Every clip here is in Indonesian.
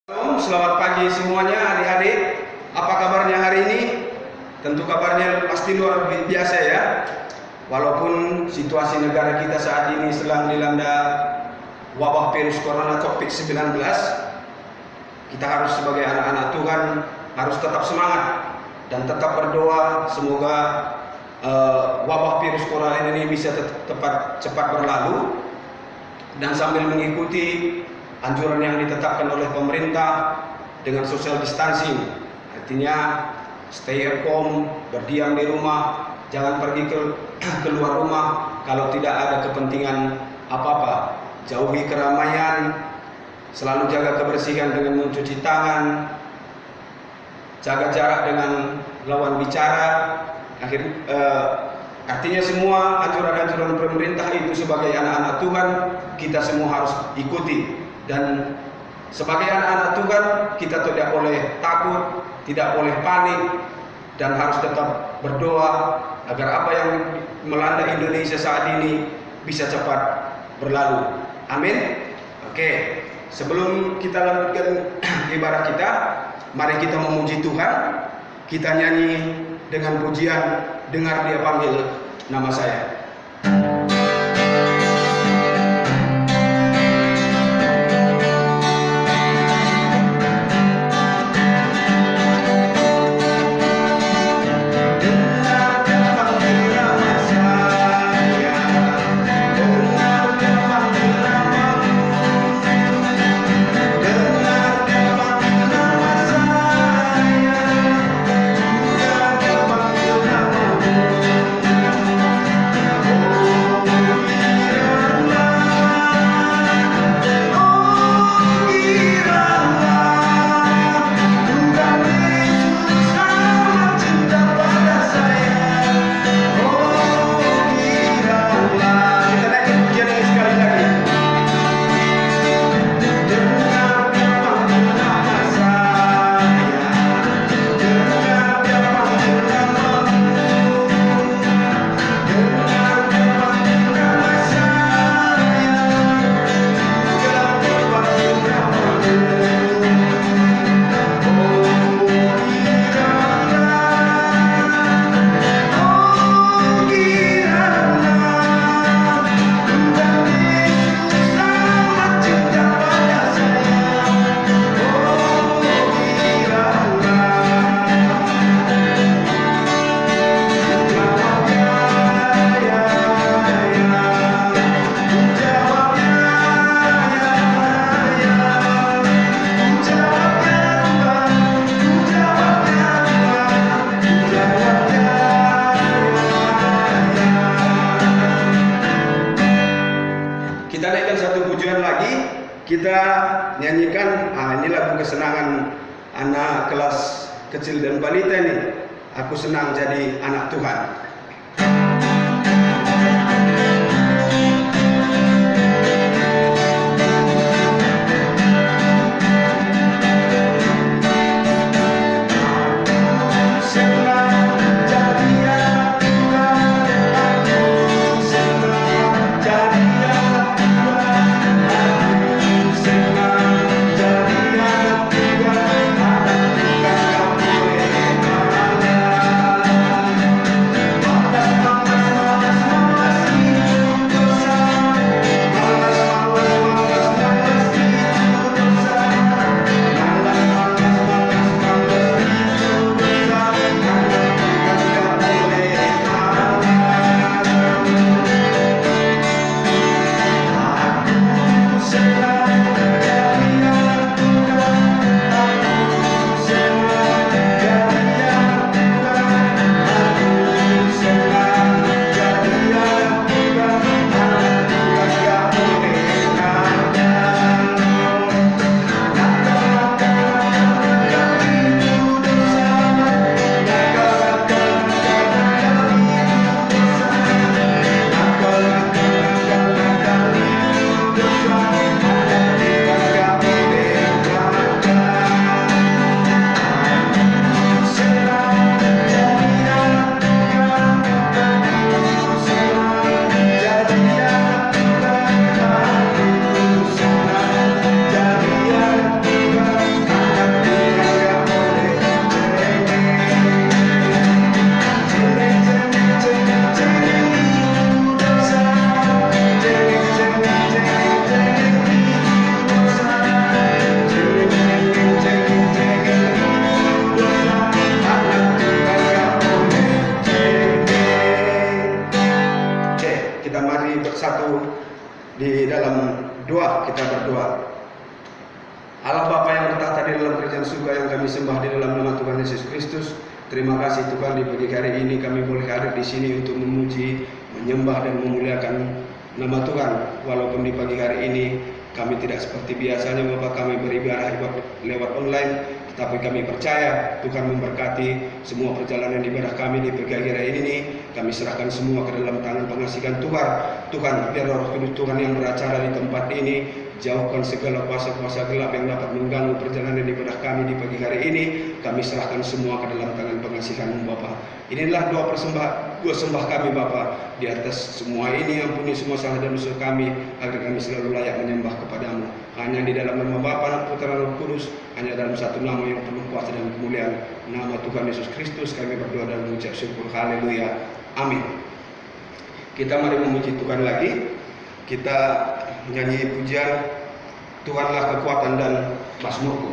Selamat pagi semuanya adik-adik. Apa kabarnya hari ini? Tentu kabarnya pasti luar biasa ya. Walaupun situasi negara kita saat ini sedang dilanda wabah virus corona COVID-19, kita harus sebagai anak-anak Tuhan harus tetap semangat dan tetap berdoa semoga wabah virus corona ini bisa cepat berlalu, dan sambil mengikuti anjuran yang ditetapkan oleh pemerintah dengan social distancing, artinya stay at home, berdiam di rumah, jangan pergi keluar rumah kalau tidak ada kepentingan apa-apa, jauhi keramaian, selalu jaga kebersihan dengan mencuci tangan, jaga jarak dengan lawan bicara. Artinya semua anjuran-anjuran pemerintah itu sebagai anak-anak Tuhan kita semua harus ikuti. Dan sebagai anak-anak Tuhan kita tidak boleh takut, tidak boleh panik, dan harus tetap berdoa agar apa yang melanda Indonesia saat ini bisa cepat berlalu. Amin. Oke, sebelum kita lanjutkan ibadah kita, mari kita memuji Tuhan. Kita nyanyi dengan pujian Dengar Dia Panggil Nama Saya. Kita nyanyikan, ini lagu kesenangan anak kelas kecil dan balita nih. Aku senang jadi anak Tuhan. Allah Bapa yang bertahta di dalam kerajaan surga yang kami sembah di dalam nama Tuhan Yesus Kristus. Terima kasih Tuhan, di pagi hari ini kami boleh hadir di sini untuk memuji, menyembah dan memuliakan nama Tuhan. Walaupun di pagi hari ini kami tidak seperti biasanya Bapak, kami beribadah lewat online, tetapi kami percaya Tuhan memberkati semua perjalanan ibadah kami di pagi hari ini. Kami serahkan semua ke dalam tangan pengasihan Tuhan. Tuhan, biar Roh Kudus Tuhan yang beracara di tempat ini, jauhkan segala kuasa-kuasa gelap yang dapat mengganggu perjalanan ibadah kami di pagi hari ini. Kami serahkan semua ke dalam tangan pengasihan-Mu Bapa. Inilah dua sembah kami Bapa. Di atas semua ini ampuni semua salah dan dosa kami, agar kami selalu layak menyembah kepadamu. Hanya di dalam nama Bapa, Anak, Putra, Roh Kudus, hanya dalam satu nama yang penuh kuasa dan kemuliaan, nama Tuhan Yesus Kristus, kami berdoa dan mengucap syukur. Haleluya. Amin. Kita mari memuji Tuhan lagi. Kita menyanyi pujian Tuhanlah kekuatan dan mazmurku.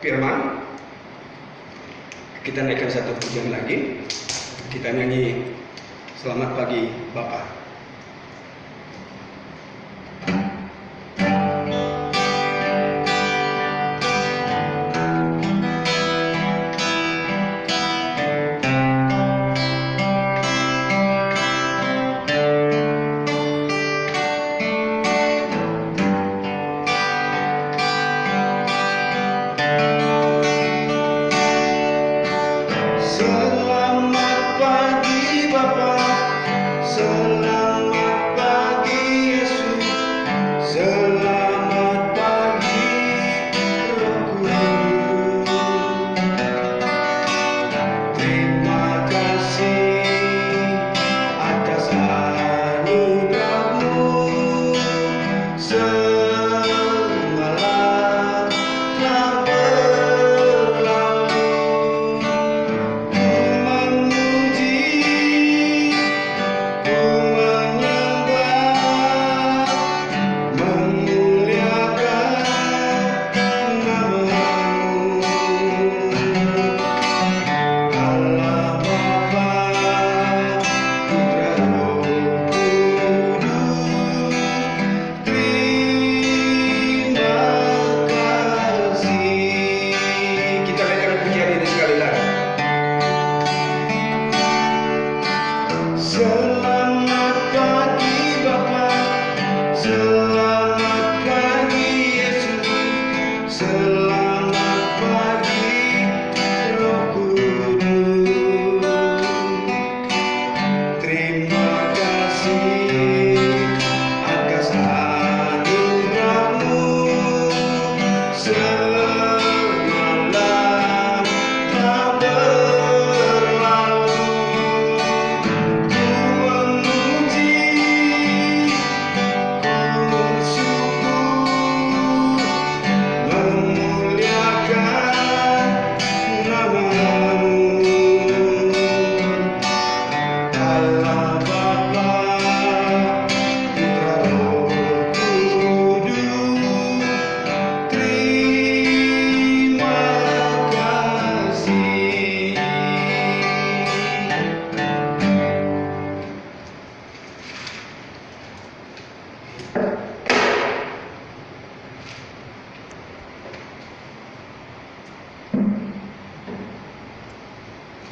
firman. Kita naikkan satu pujian lagi. Kita nyanyi Selamat Pagi Bapa. Selamat pagi Bapa, selamat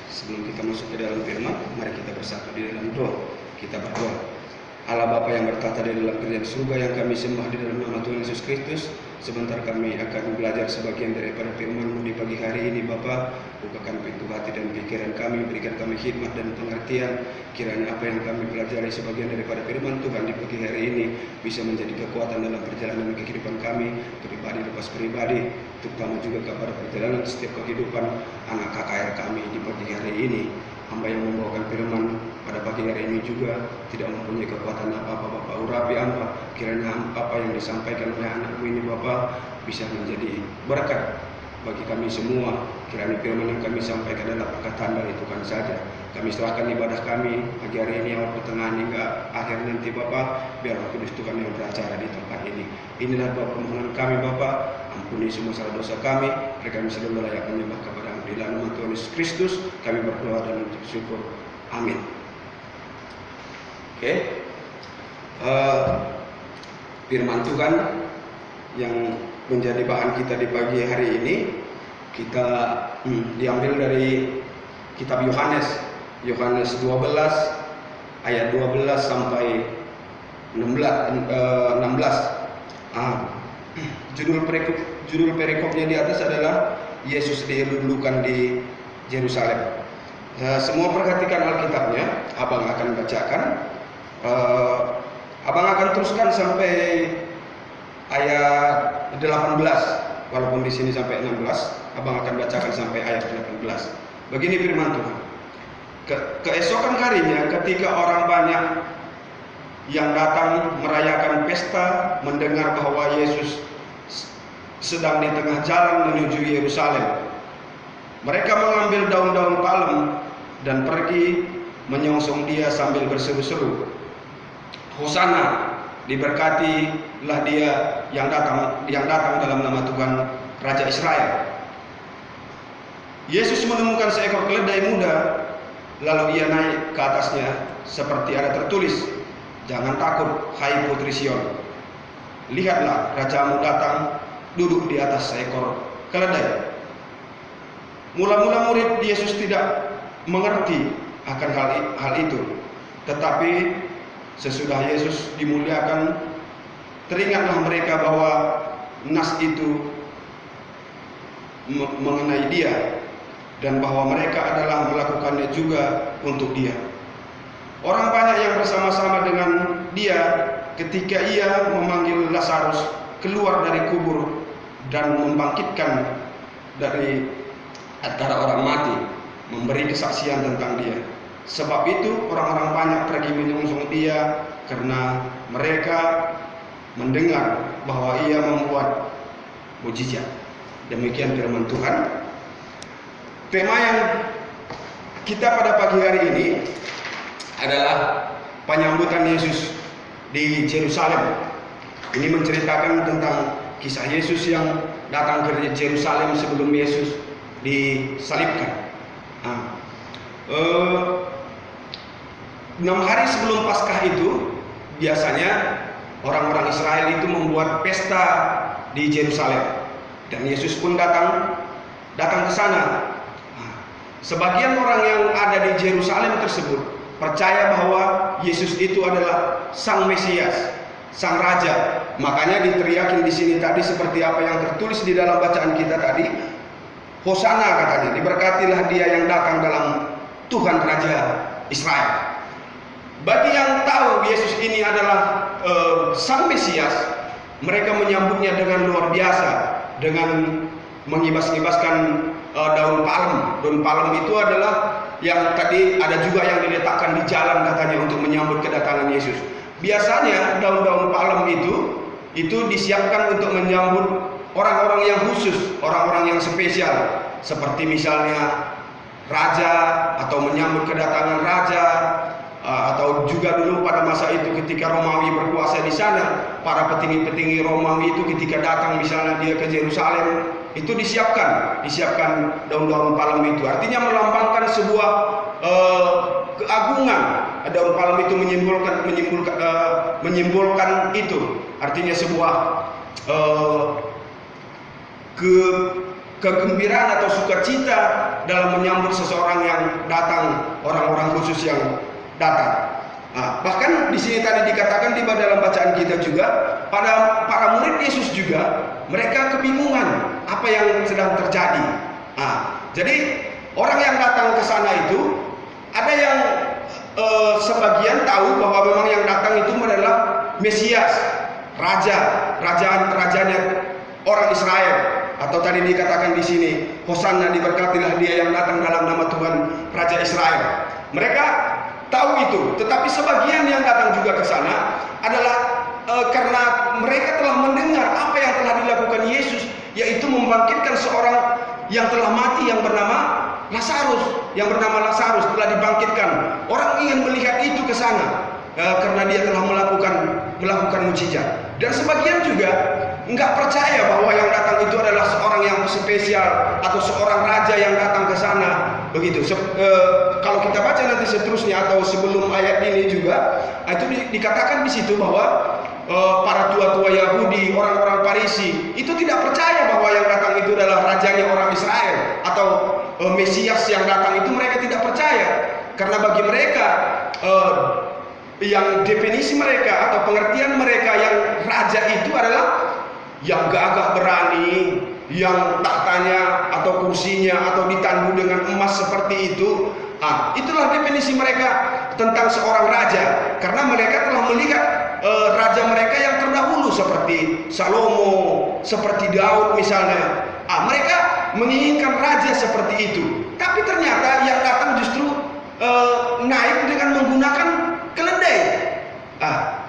Sebelum kita masuk ke dalam firman, mari kita bersatu di dalam doa. Kita berdoa. Allah Bapa yang bertata di dalam kerajaan surga, yang kami sembah di dalam nama Tuhan Yesus Kristus. Sebentar kami akan belajar sebagian daripada firman-Mu di pagi hari ini, Bapa. Bukakan pintu hati dan pikiran kami, berikan kami hikmat dan pengertian. Kiranya apa yang kami pelajari sebagian daripada firman Tuhan di pagi hari ini bisa menjadi kekuatan dalam perjalanan kehidupan kami, pribadi lepas pribadi, terutama juga kepada perjalanan setiap kehidupan anak KKR kami di pagi hari ini. Hamba yang membawakan firman pada pagi hari ini juga tidak mempunyai kekuatan apa-apa, Bapak. Urapi hamba, kiranya apa yang disampaikan oleh anakku ini, Bapak, bisa menjadi berkat bagi kami semua. Kiranya firman yang kami sampaikan adalah perkataan dari Tuhan saja. Kami serahkan ibadah kami pagi hari ini, awal pertengahan hingga akhir nanti, Bapak. Biar Roh Kudus Tuhan yang beracara di tempat ini. Inilah doa permohonan kami, Bapak. Ampuni semua salah dosa kami. Mereka kami selalu layak menyembah kepada di dalam nama Tuhan Yesus Kristus kami berdoa dan bersyukur. Amin. Oke. Firman Tuhan yang menjadi bahan kita di pagi hari ini kita diambil dari kitab Yohanes 12 ayat 12 sampai 16. Judul perikopnya di atas adalah Yesus dilulukan di Yerusalem. Semua perhatikan Alkitabnya, abang akan bacakan. Abang akan teruskan sampai ayat 18, walaupun di sini sampai 16. Abang akan bacakan sampai ayat 18. Begini firman Tuhan. Keesokan harinya, ketika orang banyak yang datang merayakan pesta, mendengar bahwa Yesus sedang di tengah jalan menuju Yerusalem, mereka mengambil daun-daun palem dan pergi menyongsong dia sambil berseru-seru, Hosana, diberkatilah dia yang datang dalam nama Tuhan Raja Israel. Yesus menemukan seekor keledai muda, lalu ia naik ke atasnya, seperti ada tertulis, jangan takut, hai putri Sion, lihatlah rajamu datang duduk di atas seekor keledai. Mula-mula murid Yesus tidak mengerti akan hal itu, tetapi sesudah Yesus dimuliakan, teringatlah mereka bahwa nas itu mengenai dia dan bahwa mereka adalah melakukannya juga untuk dia. Orang banyak yang bersama-sama dengan dia ketika ia memanggil Lazarus keluar dari kubur dan membangkitkan dari antara orang mati, memberi kesaksian tentang dia. Sebab itu orang-orang banyak pergi menyongsong dia karena mereka mendengar bahwa ia membuat mujizat. Demikian firman Tuhan. Tema yang kita pada pagi hari ini adalah penyambutan Yesus di Yerusalem. Ini menceritakan tentang kisah Yesus yang datang ke Yerusalem sebelum Yesus disalibkan. 6 hari sebelum Paskah itu biasanya orang-orang Israel itu membuat pesta di Yerusalem, dan Yesus pun datang ke sana. Sebagian orang yang ada di Yerusalem tersebut percaya bahwa Yesus itu adalah Sang Mesias, Sang Raja. Makanya diteriakin di sini tadi seperti apa yang tertulis di dalam bacaan kita tadi, Hosana katanya, diberkatilah dia yang datang dalam Tuhan Raja Israel. Bagi yang tahu Yesus ini adalah Sang Mesias, mereka menyambutnya dengan luar biasa, dengan mengibas-ibaskan daun palem. Daun palem itu adalah yang tadi ada juga yang diletakkan di jalan katanya untuk menyambut kedatangan Yesus. Biasanya daun-daun palem itu disiapkan untuk menyambut orang-orang yang khusus, orang-orang yang spesial, seperti misalnya raja, atau menyambut kedatangan raja, atau juga dulu pada masa itu ketika Romawi berkuasa di sana, para petinggi-petinggi Romawi itu ketika datang misalnya dia ke Yerusalem, itu disiapkan daun-daun palem itu. Artinya melambangkan sebuah keagungan. Daun palem itu menyimbolkan itu, artinya sebuah kegembiraan atau sukacita dalam menyambut seseorang yang datang, orang-orang khusus yang datang. Nah, bahkan di sini tadi dikatakan di dalam bacaan kita juga, pada para murid Yesus juga mereka kebingungan apa yang sedang terjadi. Nah, jadi orang yang datang ke sana itu ada yang sebagian tahu bahwa memang yang datang itu adalah Mesias, rajanya orang Israel, atau tadi dikatakan di sini, Hosanna, diberkatilah dia yang datang dalam nama Tuhan Raja Israel. Mereka tahu itu, tetapi sebagian yang datang juga ke sana adalah karena mereka telah mendengar apa yang telah dilakukan Yesus, yaitu membangkitkan seorang yang telah mati yang bernama Lazarus telah dibangkitkan. Orang ingin melihat itu ke sana karena dia telah melakukan mukjizat. Dan sebagian juga nggak percaya bahwa yang datang itu adalah seorang yang spesial atau seorang raja yang datang ke sana. Begitu. Kalau kita baca nanti seterusnya atau sebelum ayat ini juga, itu dikatakan di situ bahwa para tua-tua Yahudi, orang-orang Farisi itu tidak percaya bahwa yang datang itu adalah rajanya orang Israel atau Mesias yang datang itu. Mereka tidak percaya karena bagi mereka yang definisi mereka atau pengertian mereka yang raja itu adalah yang gagah berani, yang tahtanya atau kursinya atau ditandu dengan emas seperti itu. Itulah definisi mereka tentang seorang raja, karena mereka telah melihat raja mereka yang terdahulu seperti Salomo, seperti Daud misalnya. Mereka menginginkan raja seperti itu, tapi ternyata yang datang justru naik dengan menggunakan keledai.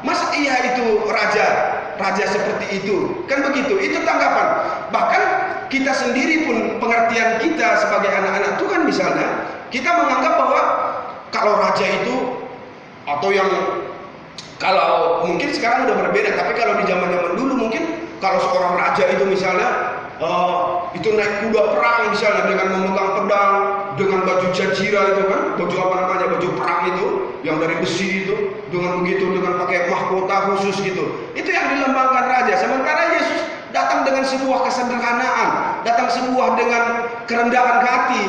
Masa iya itu raja seperti itu? Kan begitu, itu tanggapan. Bahkan kita sendiri pun, pengertian kita sebagai anak-anak Tuhan misalnya, kita menganggap bahwa kalau raja itu, atau yang kalau mungkin sekarang udah berbeda, tapi kalau di zaman-zaman dulu mungkin kalau seorang raja itu misalnya itu naik kuda perang misalnya dengan memegang pedang, dengan baju jazira itu kan, baju apa namanya, baju perang itu yang dari besi itu, dengan begitu, dengan pakai mahkota khusus gitu. Itu yang dilambangkan raja. Sementara Yesus datang dengan sebuah kesederhanaan, datang dengan kerendahan hati.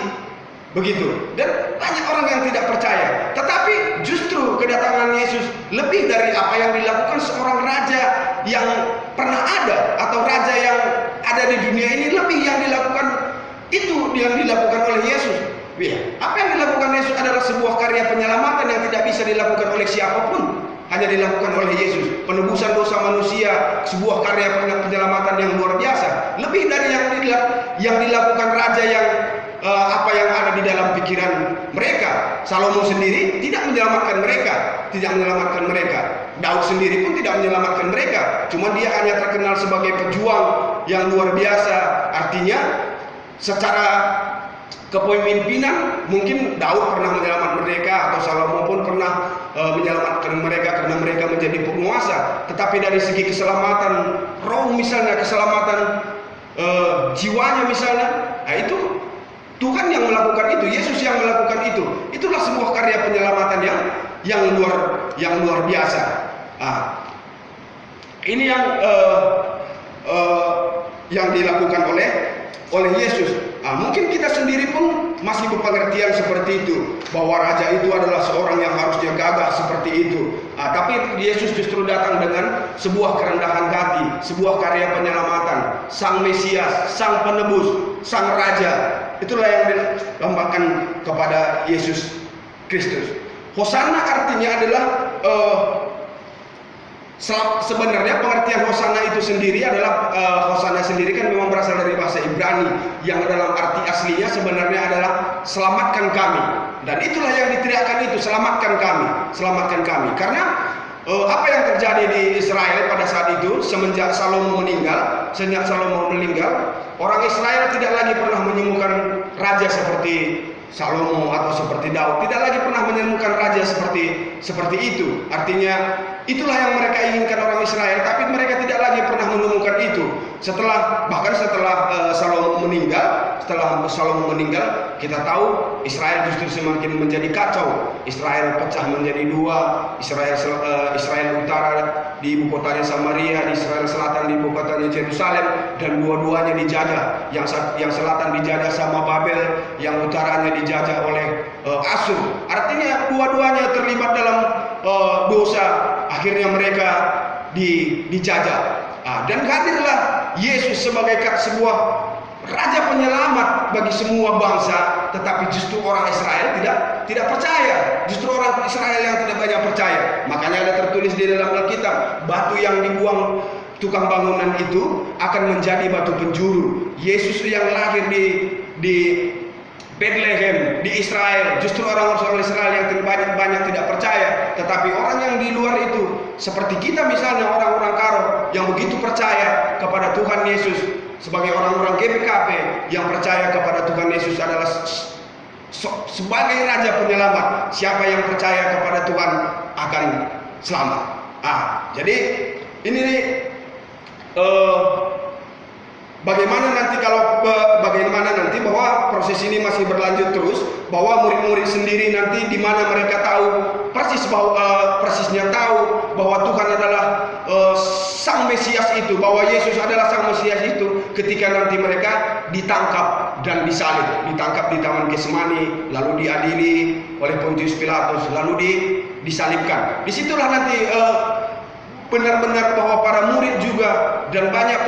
Begitu. Dan banyak orang yang tidak percaya. Tetapi justru kedatangan Yesus lebih dari apa yang dilakukan seorang raja yang pernah ada, atau raja yang ada di dunia ini. Lebih yang dilakukan itu yang dilakukan oleh Yesus. Apa yang dilakukan Yesus adalah sebuah karya penyelamatan yang tidak bisa dilakukan oleh siapapun, hanya dilakukan oleh Yesus. Penebusan dosa manusia, sebuah karya penyelamatan yang luar biasa. Lebih dari yang dilakukan raja yang apa yang ada di dalam pikiran mereka. Salomo sendiri tidak menyelamatkan mereka. Daud sendiri pun tidak menyelamatkan mereka. Cuma dia hanya terkenal sebagai pejuang yang luar biasa. Artinya secara kepemimpinan mungkin Daud pernah menyelamatkan mereka, atau Salomo pun pernah menyelamatkan mereka karena mereka menjadi penguasa. Tetapi dari segi keselamatan roh misalnya, keselamatan jiwanya misalnya, itu Tuhan yang melakukan itu, Yesus yang melakukan itu. Itulah sebuah karya penyelamatan yang luar biasa. Ini yang dilakukan oleh Yesus. Mungkin kita sendiri pun masih berpengertian seperti itu, bahwa raja itu adalah seorang yang harusnya gagah seperti itu. Tapi Yesus justru datang dengan sebuah kerendahan hati, sebuah karya penyelamatan, Sang Mesias, Sang Penebus, Sang Raja. Itulah yang dilambangkan kepada Yesus Kristus. Hosanna artinya adalah sebenarnya pengertian Hosanna itu sendiri adalah Hosanna sendiri kan memang berasal dari bahasa Ibrani, yang dalam arti aslinya sebenarnya adalah selamatkan kami. Dan itulah yang diteriakkan itu, selamatkan kami. Karena apa yang terjadi di Israel pada saat itu semenjak Salomo meninggal, orang Israel tidak lagi pernah menemukan raja seperti Salomo atau seperti Daud, tidak lagi pernah menemukan raja seperti itu. Artinya Itulah yang mereka inginkan orang Israel, tapi mereka tidak lagi pernah menemukan itu. Bahkan setelah Salomo meninggal, kita tahu Israel justru semakin menjadi kacau. Israel pecah menjadi dua. Israel utara di ibu kotanya Samaria, Israel selatan di ibu kotanya Yerusalem, dan dua-duanya dijajah. Yang selatan dijajah sama Babel, yang utaranya dijajah oleh Asyur. Artinya dua-duanya terlibat dalam dosa. Akhirnya mereka dijajah. Dan hadirlah Yesus sebagai sebuah raja penyelamat bagi semua bangsa, tetapi justru orang Israel tidak percaya. Justru orang Israel yang tidak banyak percaya. Makanya ada tertulis di dalam Alkitab, batu yang dibuang tukang bangunan itu akan menjadi batu penjuru. Yesus yang lahir di Bethlehem di Israel, justru orang-orang Israel yang banyak tidak percaya. Tetapi orang yang di luar itu, seperti kita misalnya, orang-orang Karo yang begitu percaya kepada Tuhan Yesus, sebagai orang-orang GPKP yang percaya kepada Tuhan Yesus adalah sebagai Raja Penyelamat. Siapa yang percaya kepada Tuhan akan selamat. Jadi ini bagaimana nanti bahwa proses ini masih berlanjut terus, bahwa murid-murid sendiri nanti di mana mereka tahu persisnya tahu bahwa Tuhan adalah Sang Mesias itu, bahwa Yesus adalah Sang Mesias itu, ketika nanti mereka ditangkap dan disalib, ditangkap di Taman Getsemani, lalu diadili oleh Pontius Pilatus, lalu disalibkan. Disitulah nanti benar-benar bahwa para murid juga dan banyak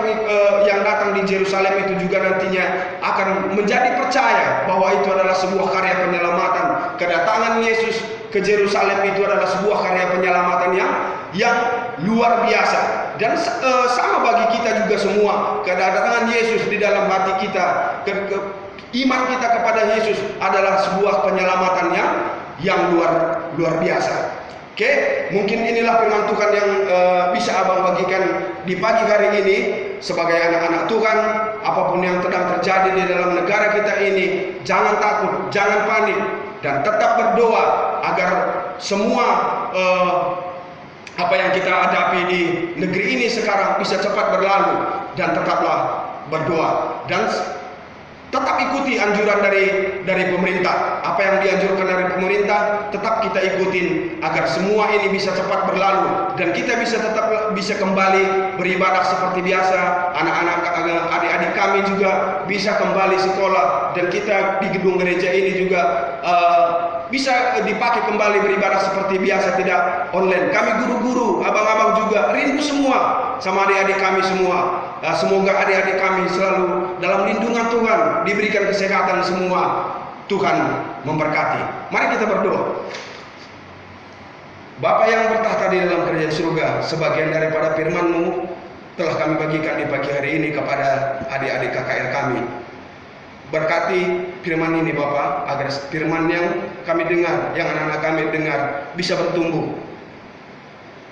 yang datang di Yerusalem itu juga nantinya akan menjadi percaya bahwa itu adalah sebuah karya penyelamatan. Kedatangan Yesus ke Yerusalem itu adalah sebuah karya penyelamatan yang luar biasa. Dan sama bagi kita juga semua, kedatangan Yesus di dalam hati kita, iman kita kepada Yesus adalah sebuah penyelamatan yang luar biasa. Oke, mungkin inilah firman Tuhan yang bisa abang bagikan di pagi hari ini sebagai anak-anak Tuhan. Apapun yang sedang terjadi di dalam negara kita ini, jangan takut, jangan panik, dan tetap berdoa agar semua apa yang kita hadapi di negeri ini sekarang bisa cepat berlalu, dan tetaplah berdoa dan tetap ikuti anjuran dari pemerintah. Apa yang dianjurkan dari pemerintah tetap kita ikutin agar semua ini bisa cepat berlalu dan kita bisa kembali beribadah seperti biasa. Anak-anak adik-adik kami juga bisa kembali sekolah, dan kita di gedung gereja ini juga bisa dipakai kembali beribadah seperti biasa, tidak online. Kami guru-guru, abang-abang juga rindu semua sama adik-adik kami semua. Semoga adik-adik kami selalu dalam lindungan Tuhan, diberikan kesehatan semua. Tuhan memberkati. Mari kita berdoa. Bapa yang bertahta di dalam kerajaan surga, sebagian daripada firman-Mu telah kami bagikan di pagi hari ini kepada adik-adik KKR kami. Berkati firman ini Bapa, agar firman yang kami dengar, yang anak-anak kami dengar, bisa bertumbuh.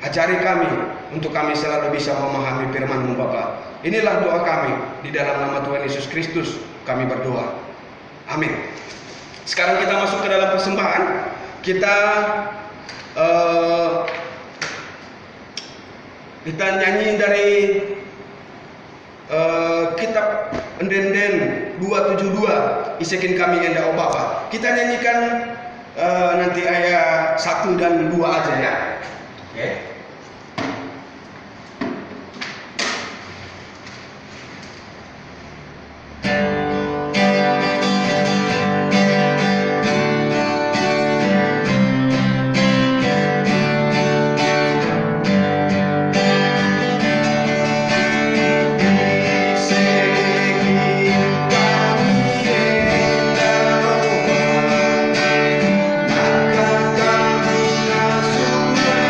Ajari kami untuk kami selalu bisa memahami firman-Mu Bapa. Inilah doa kami, di dalam nama Tuhan Yesus Kristus kami berdoa. Amin. Sekarang kita masuk ke dalam persembahan. Kita nyanyi dari kitab Endenden 272, Isekin kami enda o Bapa. Kita nyanyikan nanti ayat 1 dan 2 aja ya. Oke. Maka kami ngasuh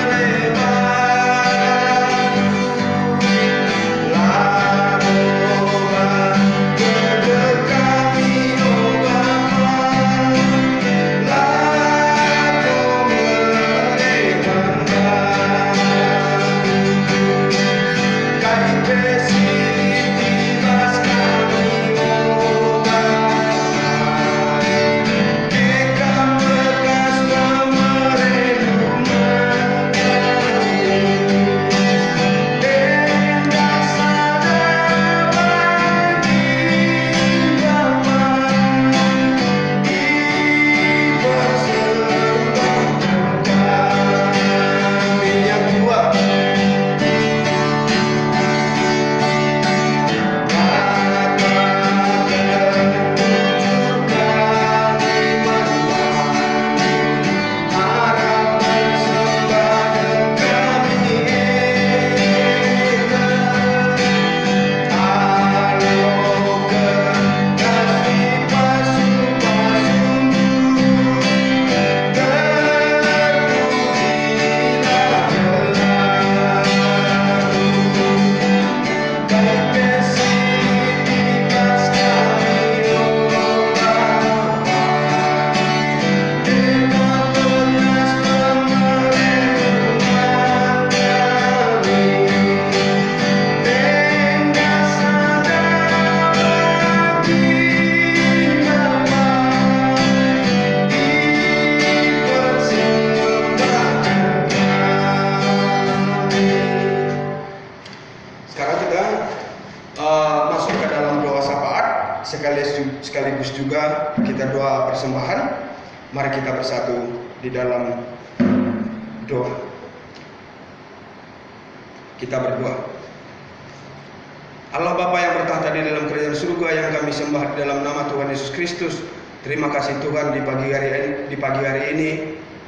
mereka Sekarang kita masuk ke dalam doa syafaat, sekaligus juga kita doa persembahan. Mari kita bersatu di dalam doa. Kita berdoa. Allah Bapa yang bertahta di dalam kerajaan surga, yang kami sembah di dalam nama Tuhan Yesus Kristus. Terima kasih Tuhan di pagi hari ini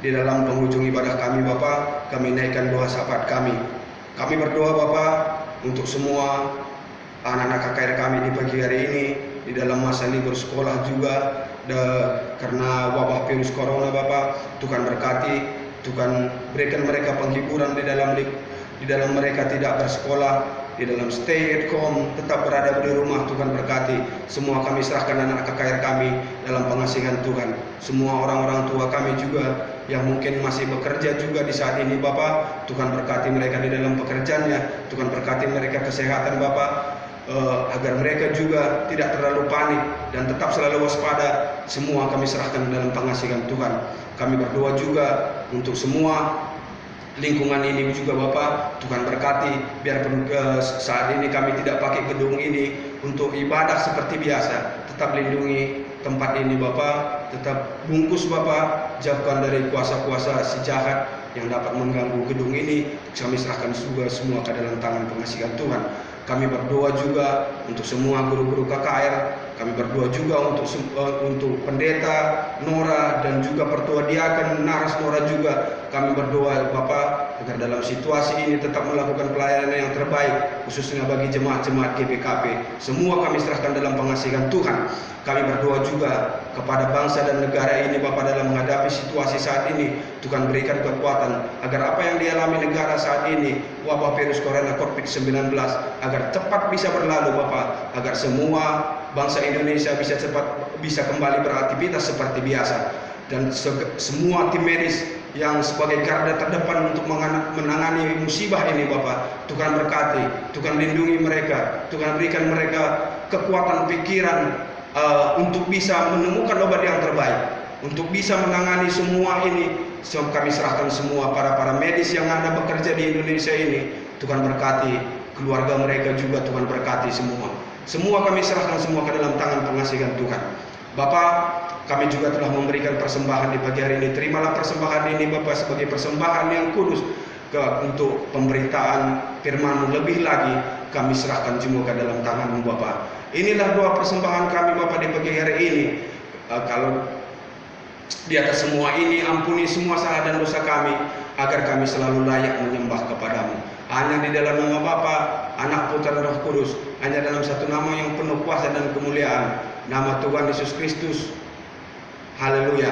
di dalam penghujung ibadah kami Bapa, kami naikkan doa syafaat kami. Kami berdoa Bapa untuk semua anak-anak KKR kami di pagi hari ini di dalam masa libur sekolah juga karena wabah virus corona Bapa. Tuhan berkati, Tuhan berikan mereka penghiburan di dalam mereka tidak bersekolah, di dalam stay at home, tetap berada di rumah. Tuhan berkati. Semua kami serahkan anak KKR kami dalam pengasihan Tuhan. Semua orang-orang tua kami juga yang mungkin masih bekerja juga di saat ini Bapak, Tuhan berkati mereka di dalam pekerjaannya. Tuhan berkati mereka kesehatan Bapak, agar mereka juga tidak terlalu panik dan tetap selalu waspada. Semua kami serahkan dalam pengasihan Tuhan. Kami berdoa juga untuk semua lingkungan ini juga Bapak, Tuhan berkati. Biarpun saat ini kami tidak pakai gedung ini untuk ibadah seperti biasa, tetap lindungi tempat ini Bapak, tetap bungkus Bapak, jauhkan dari kuasa-kuasa si jahat yang dapat mengganggu gedung ini. Kami serahkan juga semua ke dalam tangan pengasihan Tuhan. Kami berdoa juga untuk semua guru-guru KKR. Kami berdoa juga untuk pendeta Nora dan juga pertua diaken Naras Nora juga. Kami berdoa Bapak agar dalam situasi ini tetap melakukan pelayanan yang terbaik, khususnya bagi jemaat-jemaat GPKP. Semua kami serahkan dalam pengasihan Tuhan. Kami berdoa juga kepada bangsa dan negara ini Bapak dalam menghadapi situasi saat ini. Tuhan berikan kekuatan agar apa yang dialami negara saat ini, wabah virus corona COVID-19, agar cepat bisa berlalu Bapak, agar semua bangsa Indonesia bisa kembali beraktivitas seperti biasa. Dan semua tim medis yang sebagai garda terdepan untuk menangani musibah ini Bapak, Tuhan berkati, Tuhan lindungi mereka, Tuhan berikan mereka kekuatan pikiran untuk bisa menemukan obat yang terbaik, untuk bisa menangani semua ini. Kami serahkan semua para medis yang ada bekerja di Indonesia ini. Tuhan berkati keluarga mereka juga, Tuhan berkati semua. Semua kami serahkan semua ke dalam tangan pengasihan Tuhan. Bapak, kami juga telah memberikan persembahan di pagi hari ini. Terimalah persembahan ini Bapak sebagai persembahan yang kudus untuk pemberitaan firman-Mu. Lebih lagi kami serahkan semua ke dalam tangan-Mu Bapak. Inilah doa persembahan kami Bapak di pagi hari ini. Kalau di atas semua ini, ampuni semua salah dan dosa kami, agar kami selalu layak menyembah kepadamu. Hanya di dalam nama Bapa, Anak, Putra, dan Roh Kudus. Hanya dalam satu nama yang penuh kuasa dan kemuliaan, nama Tuhan Yesus Kristus. Haleluya.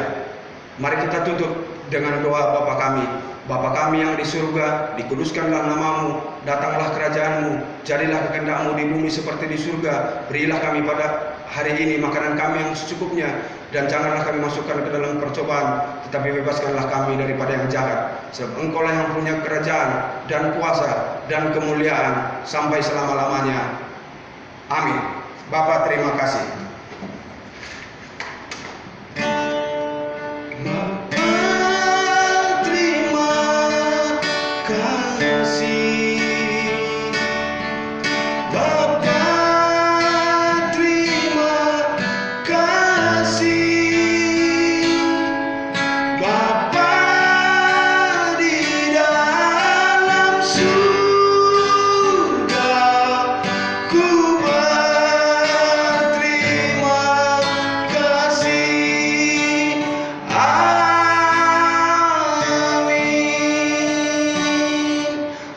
Mari kita tutup dengan doa Bapa kami. Bapa kami yang di surga, dikuduskanlah namamu, datanglah kerajaanmu, jadilah kehendak-Mu di bumi seperti di surga. Berilah kami pada hari ini makanan kami yang secukupnya, dan janganlah kami masukkan ke dalam percobaan, tetapi bebaskanlah kami daripada yang jahat. Sebab Engkau-lah yang punya kerajaan dan kuasa dan kemuliaan sampai selama-lamanya. Amin. Bapa, terima kasih.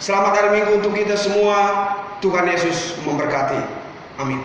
Selamat hari Minggu untuk kita semua. Tuhan Yesus memberkati. Amin.